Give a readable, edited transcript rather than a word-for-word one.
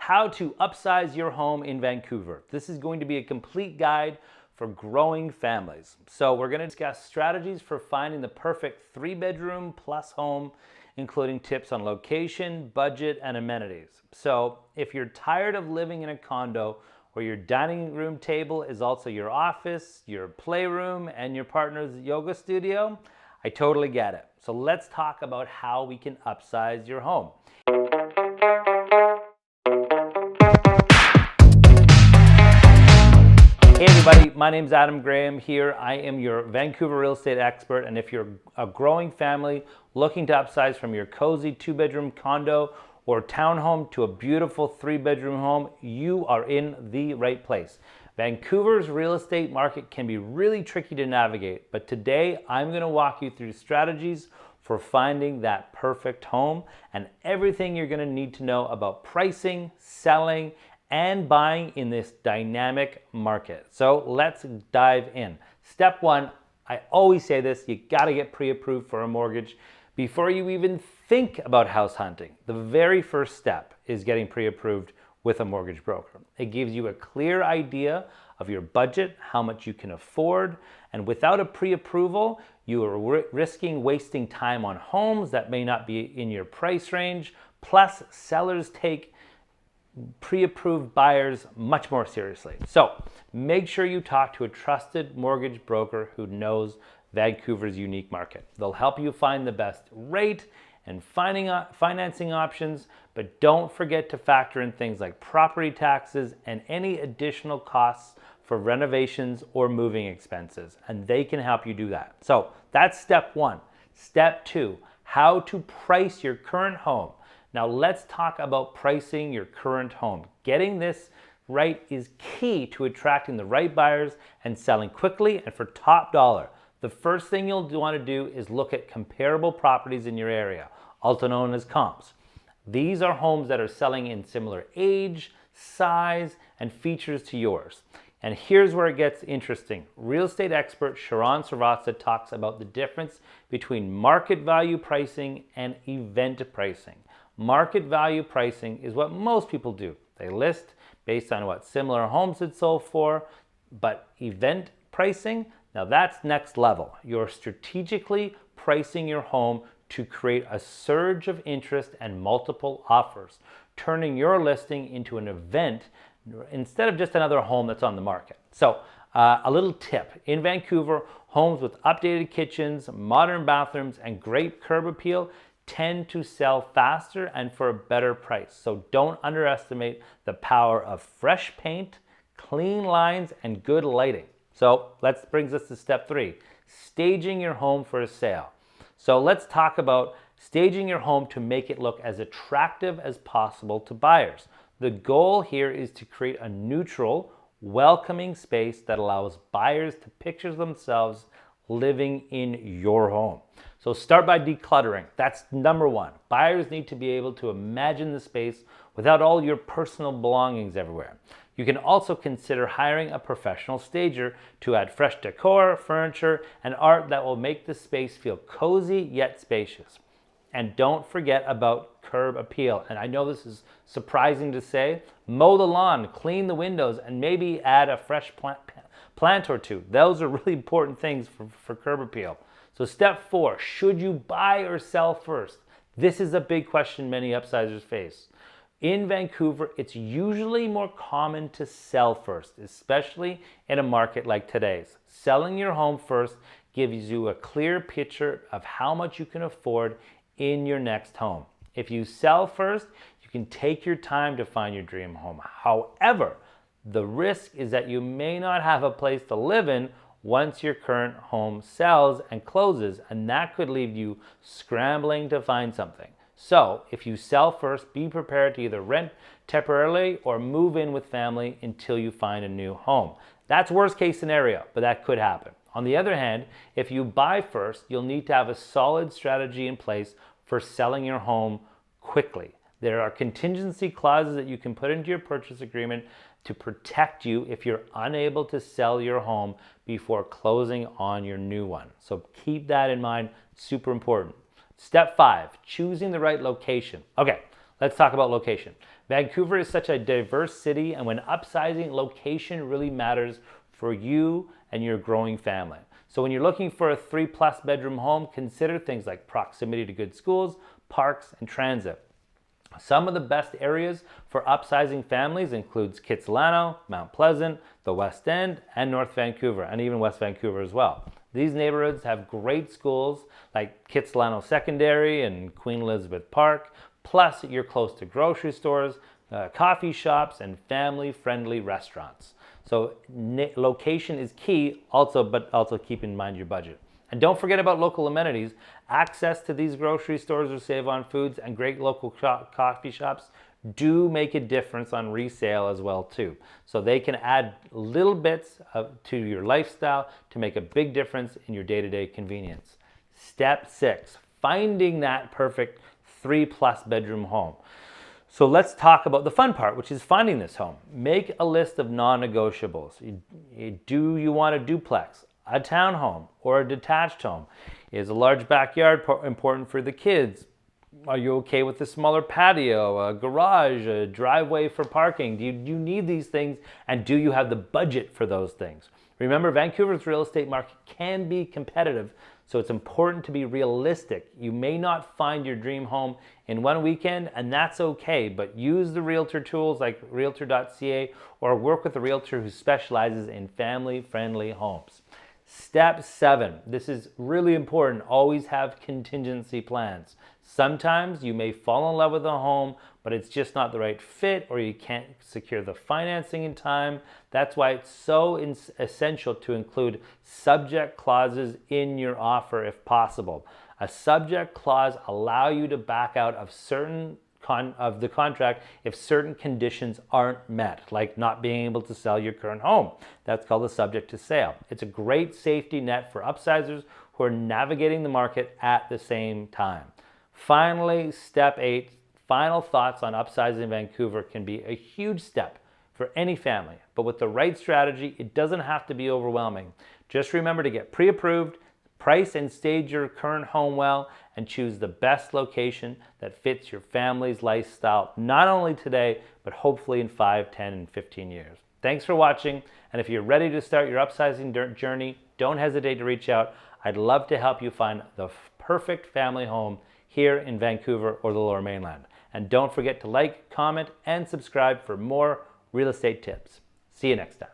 how to upsize your home in Vancouver. This is going to be a complete guide for growing families. So we're going to discuss strategies for finding the perfect 3-bedroom plus home, including tips on location, budget, and amenities. So if you're tired of living in a condo where your dining room table is also your office, your playroom, and your partner's yoga studio, I totally get it. So let's talk about how we can upsize your home. Hey everybody, my name's Adam Graham here. I am your Vancouver real estate expert, and if you're a growing family looking to upsize from your cozy 2-bedroom condo or townhome to a beautiful 3-bedroom home, you are in the right place. Vancouver's real estate market can be really tricky to navigate, but today I'm going to walk you through strategies for finding that perfect home and everything you're going to need to know about pricing, selling, and buying in this dynamic market. So let's dive in. Step one, I always say this, you gotta get pre-approved for a mortgage before you even think about house hunting. The very first step is getting pre-approved with a mortgage broker. It gives you a clear idea of your budget, how much you can afford, and without a pre-approval, you are risking wasting time on homes that may not be in your price range. Plus, sellers take pre-approved buyers much more seriously. So make sure you talk to a trusted mortgage broker who knows Vancouver's unique market. They'll help you find the best rate and financing options, but don't forget to factor in things like property taxes and any additional costs for renovations or moving expenses, and they can help you do that. So that's step one. Step two, how to price your current home. Now let's talk about pricing your current home. Getting this right is key to attracting the right buyers and selling quickly and for top dollar. The first thing you'll want to do is look at comparable properties in your area, also known as comps. These are homes that are selling in similar age, size, and features to yours. And here's where it gets interesting. Real estate expert Sharon Srivatsa talks about the difference between market value pricing and event pricing. Market value pricing is what most people do. They list based on what similar homes had sold for, but event pricing, now that's next level. You're strategically pricing your home to create a surge of interest and multiple offers, turning your listing into an event instead of just another home that's on the market. So a little tip, in Vancouver, homes with updated kitchens, modern bathrooms, and great curb appeal tend to sell faster and for a better price. So don't underestimate the power of fresh paint, clean lines, and good lighting. So that brings us to step three, staging your home for a sale. So let's talk about staging your home to make it look as attractive as possible to buyers. The goal here is to create a neutral, welcoming space that allows buyers to picture themselves living in your home. So start by decluttering. That's number one. Buyers need to be able to imagine the space without all your personal belongings everywhere. You can also consider hiring a professional stager to add fresh decor, furniture, and art that will make the space feel cozy yet spacious. And don't forget about curb appeal. And I know this is surprising to say. Mow the lawn, clean the windows, and maybe add a fresh plant or two. Those are really important things for curb appeal. So step four, should you buy or sell first? This is a big question many upsizers face. In Vancouver, it's usually more common to sell first, especially in a market like today's. Selling your home first gives you a clear picture of how much you can afford in your next home. If you sell first, you can take your time to find your dream home. However, the risk is that you may not have a place to live in once your current home sells and closes, and that could leave you scrambling to find something. So if you sell first, be prepared to either rent temporarily or move in with family until you find a new home. That's worst case scenario, but that could happen. On the other hand, if you buy first, you'll need to have a solid strategy in place for selling your home quickly. There are contingency clauses that you can put into your purchase agreement to protect you if you're unable to sell your home before closing on your new one. So keep that in mind, super important. Step 5, choosing the right location. Okay, Let's talk about location. Vancouver is such a diverse city, and when upsizing, location really matters for you and your growing family. So when you're looking for a 3+ bedroom home, consider things like proximity to good schools, parks, and transit. Some of the best areas for upsizing families includes Kitsilano, Mount Pleasant, the West End, and North Vancouver, and even West Vancouver as well. These neighborhoods have great schools like Kitsilano Secondary and Queen Elizabeth Park, plus you're close to grocery stores, coffee shops, and family-friendly restaurants. So location is key, but also keep in mind your budget. And don't forget about local amenities. Access to these grocery stores or Save on Foods and great local coffee shops do make a difference on resale as well too. So they can add little bits to your lifestyle to make a big difference in your day-to-day convenience. Step 6, finding that perfect 3+ bedroom home. So let's talk about the fun part, which is finding this home. Make a list of non-negotiables. Do you want a duplex, a townhome, or a detached home? Is a large backyard important for the kids? Are you okay with a smaller patio, a garage, a driveway for parking? Do you need these things, and do you have the budget for those things? Remember, Vancouver's real estate market can be competitive, so it's important to be realistic. You may not find your dream home in one weekend, and that's okay, but use the realtor tools like realtor.ca or work with a realtor who specializes in family-friendly homes. Step 7, this is really important. Always have contingency plans. Sometimes you may fall in love with a home, but it's just not the right fit, or you can't secure the financing in time. That's why it's so essential to include subject clauses in your offer if possible. A subject clause allows you to back out of of the contract if certain conditions aren't met, like not being able to sell your current home. That's called a subject to sale. It's a great safety net for upsizers who are navigating the market at the same time. Finally, step 8, final thoughts on upsizing Vancouver can be a huge step for any family, but with the right strategy, it doesn't have to be overwhelming. Just remember to get pre-approved, price and stage your current home well, and choose the best location that fits your family's lifestyle, not only today, but hopefully in 5, 10, and 15 years. Thanks for watching, and if you're ready to start your upsizing journey, don't hesitate to reach out. I'd love to help you find the perfect family home here in Vancouver or the Lower Mainland. And don't forget to like, comment, and subscribe for more real estate tips. See you next time.